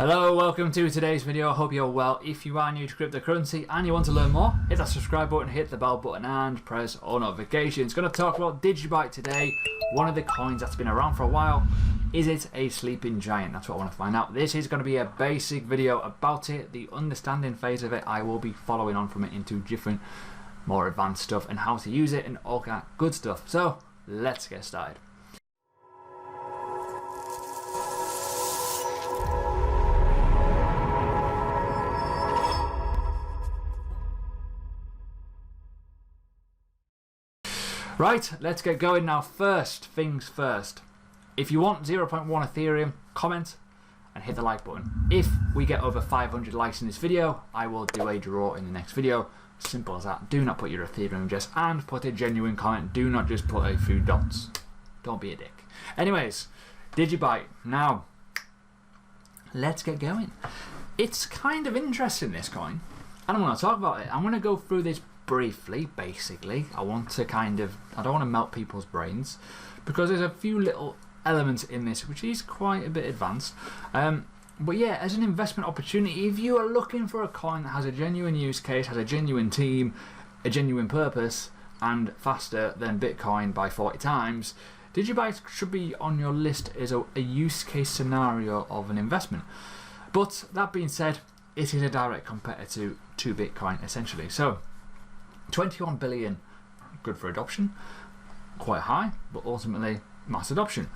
Hello, welcome to today's video. I hope you're well. If you are new to cryptocurrency and you want to learn more, hit that subscribe button, hit the bell button and press all notifications. Going to talk about DigiByte today, one of the coins that's been around for a while. Is it a sleeping giant? That's what I want to find out. This is going to be a basic video about it, the understanding phase of it. I will be following on from it into different, more advanced stuff and how to use it and all that good stuff. So let's get started. Right, let's get going now. First things first. If you want 0.1 Ethereum, comment and hit the like button. If we get over 500 likes in this video, I will do a draw in the next video. Simple as that. Do not put your Ethereum address and put a genuine comment. Do not just put a few dots. Don't be a dick. Anyways, DigiByte. Now, let's get going. It's kind of interesting, this coin, and I'm going to talk about it. I'm going to go through this briefly, basically. I don't want to melt people's brains because there's a few little elements in this which is quite a bit advanced. But yeah, as an investment opportunity, if you are looking for a coin that has a genuine use case, has a genuine team, a genuine purpose, and faster than Bitcoin by 40 times, DigiByte should be on your list as a use case scenario of an investment. But that being said, it is a direct competitor to Bitcoin essentially. So 21 billion, good for adoption, quite high, but ultimately mass adoption.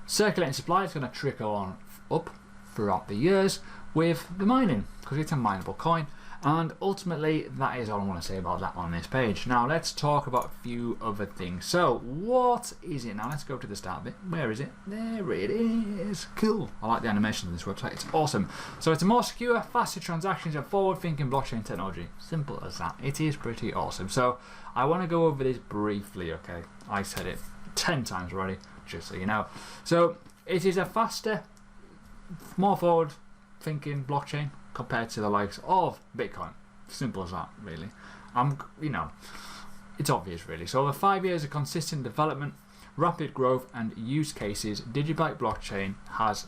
Circulating supply is going to trickle on up throughout the years with the mining, because it's a mineable coin, and ultimately that is all I want to say about that on this page. Now let's talk about a few other things. So what is it now? Let's go to the start bit. Where is it? There it is. Cool. I like the animation of this website. It's awesome. So it's a more secure, faster transactions and forward-thinking blockchain technology. Simple as that. It is pretty awesome. So I want to go over this briefly. Okay, I said it 10 times already, just so you know. So it is a faster, more forward-thinking blockchain compared to the likes of Bitcoin. Simple as that, really. It's obvious, really. So over 5 years of consistent development, rapid growth, and use cases, DigiByte blockchain has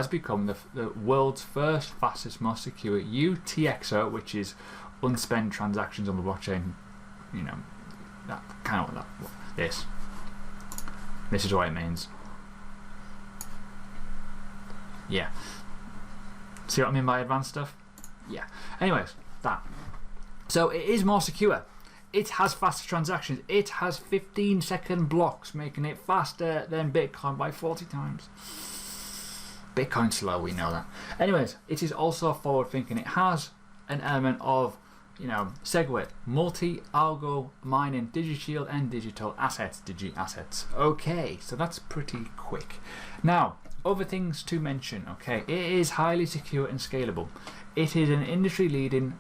become the world's first, fastest, most secure UTXO, which is unspent transactions on the blockchain. You know, that kind of this. This is what it means. Yeah. See what I mean by advanced stuff? Yeah. Anyways, that. So it is more secure. It has faster transactions. It has 15-second blocks, making it faster than Bitcoin by 40 times. Bitcoin's slow, we know that. Anyways, it is also forward-thinking. It has an element of, SegWit, multi-algo mining, DigiShield, and digital assets, digi-assets. Okay, so that's pretty quick. Now, other things to mention, okay, it is highly secure and scalable. It is an industry-leading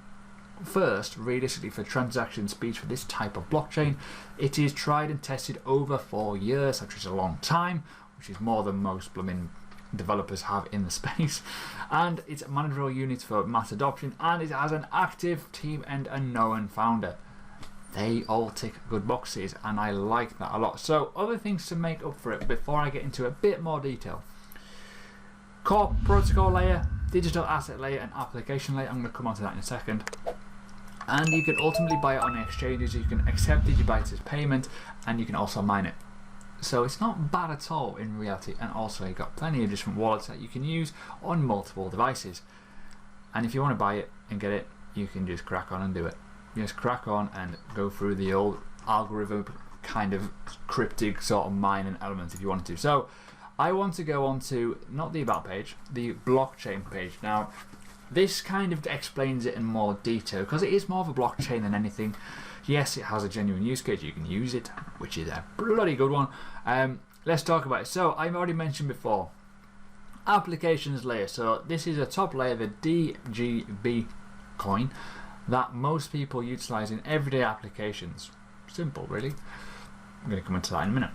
first, realistically, for transaction speeds for this type of blockchain. It is tried and tested over 4 years, which is a long time, which is more than most blooming developers have in the space. And it's a mandatory unit for mass adoption, and it has an active team and a known founder. They all tick good boxes, and I like that a lot. So other things to make up for it before I get into a bit more detail. Core protocol layer, digital asset layer, and application layer. I'm going to come on to that in a second. And you can ultimately buy it on exchanges. You can accept DigiByte as payment, and you can also mine it. So it's not bad at all in reality. And also you've got plenty of different wallets that you can use on multiple devices. And if you want to buy it and get it, you can just crack on and do it. Just crack on and go through the old algorithm kind of cryptic sort of mining elements if you want to. So I want to go on to, not the about page, the blockchain page. Now, this kind of explains it in more detail because it is more of a blockchain than anything. Yes, it has a genuine use case. You can use it, which is a bloody good one. Let's talk about it. So, I've already mentioned before, applications layer. So, this is a top layer, the DGB coin, that most people utilize in everyday applications. Simple, really. I'm going to come into that in a minute.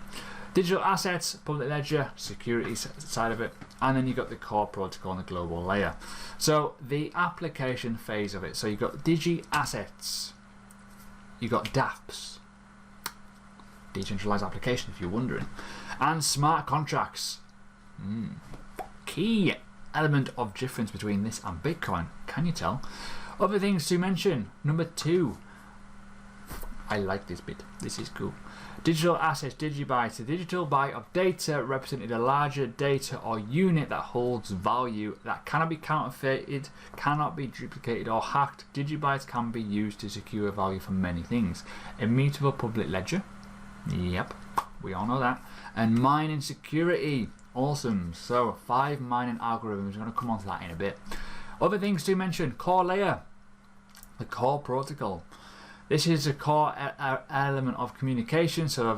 Digital assets, public ledger, security side of it, and then you've got the core protocol and the global layer. So the application phase of it, so you've got digi assets, you've got dApps, decentralized application if you're wondering, and smart contracts. Key element of difference between this and Bitcoin. Can you tell? Other things to mention. Number 2. I like this bit. This is cool. Digital assets, DigiByte. A digital byte of data represented a larger data or unit that holds value that cannot be counterfeited, cannot be duplicated or hacked. DigiBytes can be used to secure value for many things. Immutable public ledger. Yep, we all know that. And mining security. Awesome. So 5 mining algorithms. We're going to come on to that in a bit. Other things to mention. Core layer. The core protocol. This is a core element of communication, so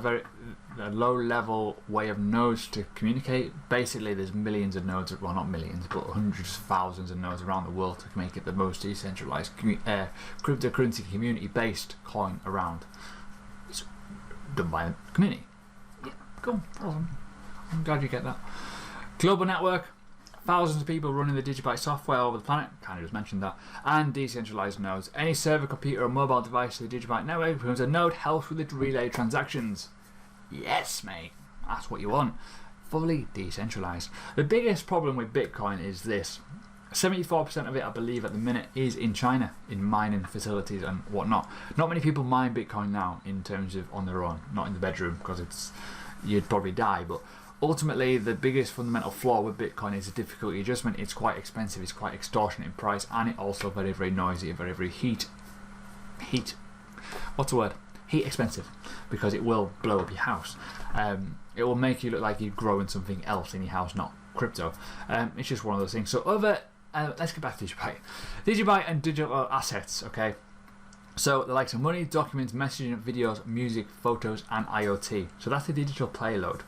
a low level way of nodes to communicate. Basically, there's millions of nodes, well not millions, but hundreds of thousands of nodes around the world to make it the most decentralized cryptocurrency community based coin around. It's done by the community. Yeah, cool, awesome. I'm glad you get that. Global network. Thousands of people running the DigiByte software over the planet, kind of just mentioned that, and decentralized nodes. Any server, computer, or mobile device to the DigiByte network becomes a node helps with the relay transactions. Yes, mate, that's what you want. Fully decentralized. The biggest problem with Bitcoin is this. 74% of it, I believe, at the minute is in China, in mining facilities and whatnot. Not many people mine Bitcoin now in terms of on their own, not in the bedroom, because you'd probably die, but ultimately, the biggest fundamental flaw with Bitcoin is the difficulty adjustment. It's quite expensive, it's quite extortionate in price, and it's also very, very noisy and very, very heat. What's the word? Heat expensive, because it will blow up your house. It will make you look like you're growing something else in your house, not crypto. It's just one of those things. So let's get back to DigiByte. DigiByte and digital assets, okay? So the likes of money, documents, messaging, videos, music, photos, and IoT. So that's the digital payload.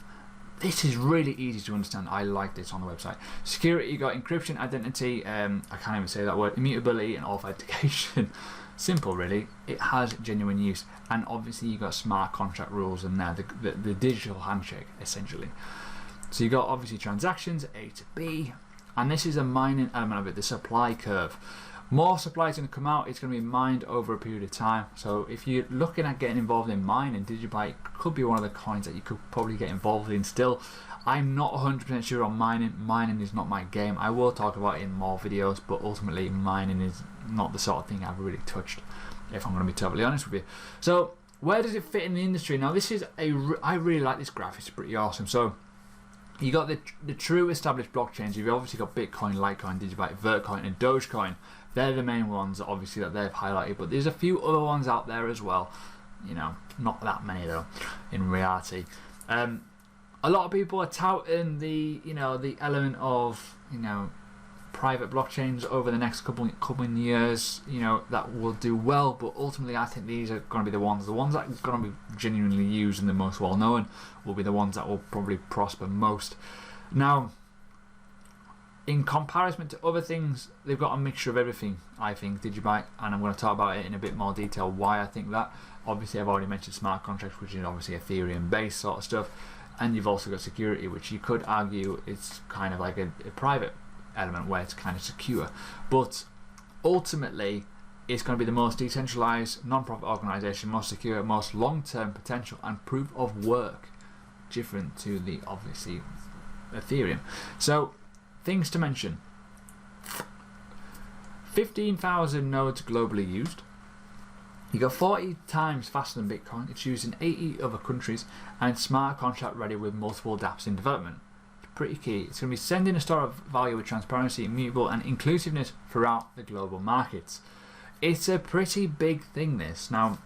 This is really easy to understand. I like this on the website. Security, you got encryption, identity, I can't even say that word, immutability and authentication. Simple really. It has genuine use. And obviously you got smart contract rules in there, the digital handshake essentially. So you got obviously transactions, A to B, and this is a mining element of it, the supply curve. More supply is going to come out, it's going to be mined over a period of time. So if you're looking at getting involved in mining, DigiByte could be one of the coins that you could probably get involved in still. I'm not 100% sure on mining. Mining is not my game. I will talk about it in more videos, but ultimately mining is not the sort of thing I've really touched, if I'm going to be totally honest with you. So where does it fit in the industry? Now this is I really like this graph, it's pretty awesome. So you got the true established blockchains. You've obviously got Bitcoin, Litecoin, DigiByte, Vertcoin and Dogecoin. They're the main ones obviously that they've highlighted, but there's a few other ones out there as well. You know, not that many though in reality. A lot of people are touting the element of private blockchains over the next couple of years, that will do well, but ultimately I think these are going to be the ones that are going to be genuinely used and the most well known will be the ones that will probably prosper most. Now, in comparison to other things, they've got a mixture of everything, I think, DigiByte, and I'm going to talk about it in a bit more detail why I think that. Obviously I've already mentioned smart contracts, which is obviously Ethereum based sort of stuff, and you've also got security, which you could argue it's kind of like a private element where it's kind of secure, but ultimately it's going to be the most decentralized non-profit organization, most secure, most long-term potential and proof of work, different to the obviously Ethereum. So things to mention: 15,000 nodes globally used. You got 40 times faster than Bitcoin. It's used in 80 other countries and smart contract ready with multiple dApps in development. Pretty key. It's going to be sending a store of value with transparency, immutable and inclusiveness throughout the global markets. It's a pretty big thing, this. Now,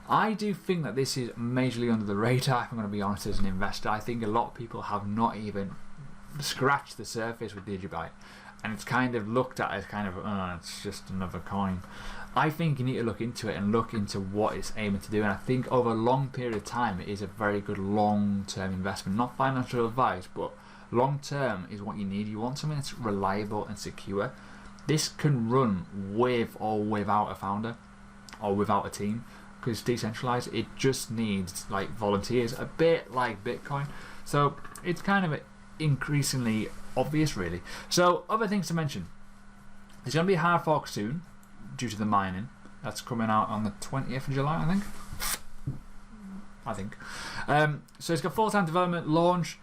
I do think that this is majorly under the radar, if I'm going to be honest, as an investor. I think a lot of people have not even scratched the surface with DigiByte, and it's kind of looked at as kind of, it's just another coin. I think you need to look into it and look into what it's aiming to do, and I think over a long period of time it is a very good long-term investment. Not financial advice, but long-term is what you need. You want something that's reliable and secure. This can run with or without a founder or without a team, because it's decentralized. It just needs like volunteers, a bit like Bitcoin. So it's kind of increasingly obvious, really. So other things to mention: there's going to be a hard fork soon due to the mining. That's coming out on the 20th of July, I think. So it's got full-time development, launch,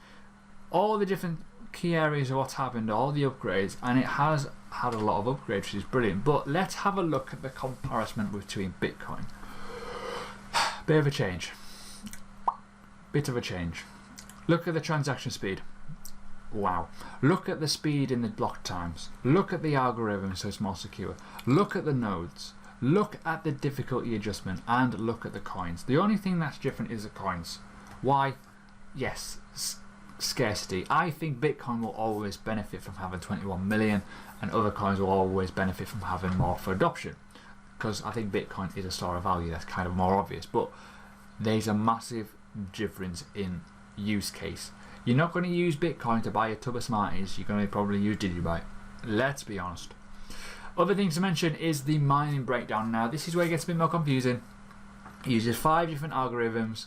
all the different key areas of what's happened, all the upgrades, and it has had a lot of upgrades, which is brilliant. But let's have a look at the comparison between Bitcoin. Bit of a change. Look at the transaction speed. Wow. Look at the speed in the block times. Look at the algorithm, so it's more secure. Look at the nodes. Look at the difficulty adjustment, and look at the coins. The only thing that's different is the coins. Why? Yes, scarcity. I think Bitcoin will always benefit from having 21 million, and other coins will always benefit from having more for adoption, because I think Bitcoin is a store of value. That's kind of more obvious, but there's a massive difference in use case. You're not going to use Bitcoin to buy a tub of Smarties. You're going to probably use DigiByte. Let's be honest. Other things to mention is the mining breakdown. Now this is where it gets a bit more confusing. It uses 5 different algorithms,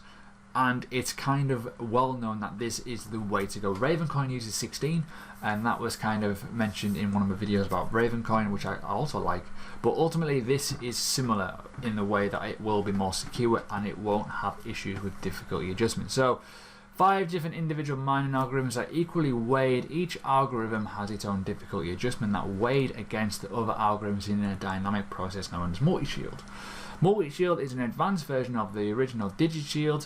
and it's kind of well known that this is the way to go. Ravencoin uses 16, and that was kind of mentioned in one of the videos about Ravencoin, which I also like. But ultimately this is similar in the way that it will be more secure and it won't have issues with difficulty adjustment. So 5 different individual mining algorithms are equally weighed. Each algorithm has its own difficulty adjustment that weighed against the other algorithms in a dynamic process known as multi-shield. Multi-shield is an advanced version of the original DigiShield.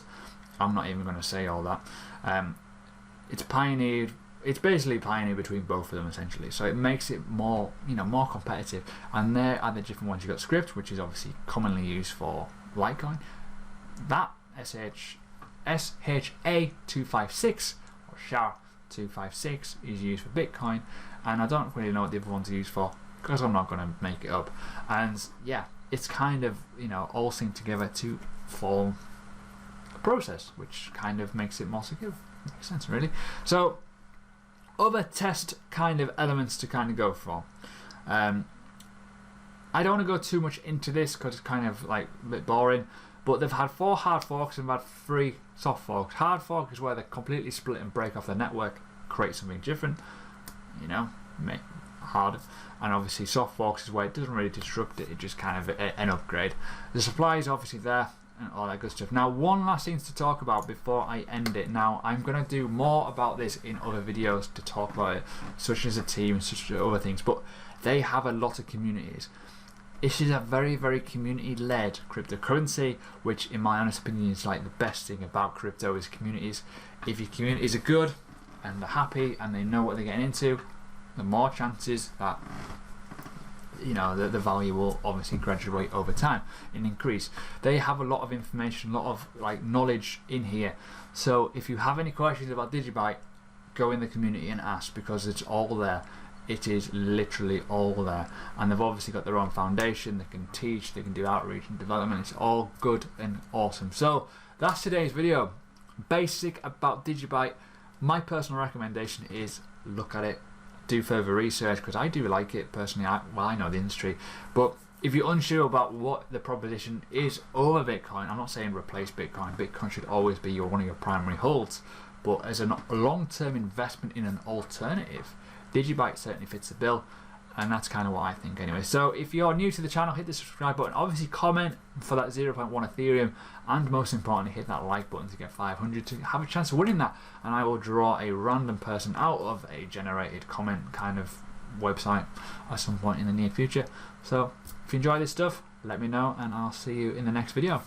I'm not even going to say all that. It's basically pioneered between both of them essentially. So it makes it more, more competitive. And there are the different ones. You've got Script, which is obviously commonly used for Litecoin. That SHA-256 or SHA-256 is used for Bitcoin, and I don't really know what the other ones are used for because I'm not going to make it up. And yeah, it's kind of all synced together to form a process, which kind of makes it more secure. Makes sense, really. So other test kind of elements to kind of go for. I don't want to go too much into this because it's kind of like a bit boring. But they've had 4 hard forks and they've had 3 soft forks. Hard fork is where they completely split and break off the network, create something different, make harder. And obviously soft forks is where it doesn't really disrupt it, it's just kind of an upgrade. The supply is obviously there and all that good stuff. Now one last thing to talk about before I end it. Now I'm going to do more about this in other videos to talk about it, such as a team, such as other things, but they have a lot of communities. This is a very, very community-led cryptocurrency, which in my honest opinion is like the best thing about crypto is communities. If your communities are good and they're happy and they know what they're getting into, the more chances that the value will obviously graduate over time and increase. They have a lot of information, a lot of knowledge in here. So if you have any questions about DigiByte, go in the community and ask, because it's all there. It is literally all there, and they've obviously got their own foundation. They can teach, they can do outreach and development. It's all good and awesome. So that's today's video. Basic about DigiByte. My personal recommendation is look at it, do further research, because I do like it personally. I know the industry, but if you're unsure about what the proposition is over Bitcoin, I'm not saying replace Bitcoin. Bitcoin should always be one of your primary holds, but as a long-term investment in an alternative, DigiByte certainly fits the bill, and that's kind of what I think anyway. So if you're new to the channel, hit the subscribe button, obviously comment for that 0.1 Ethereum, and most importantly hit that like button to get 500 to have a chance of winning that, and I will draw a random person out of a generated comment kind of website at some point in the near future. So if you enjoy this stuff, let me know, and I'll see you in the next video.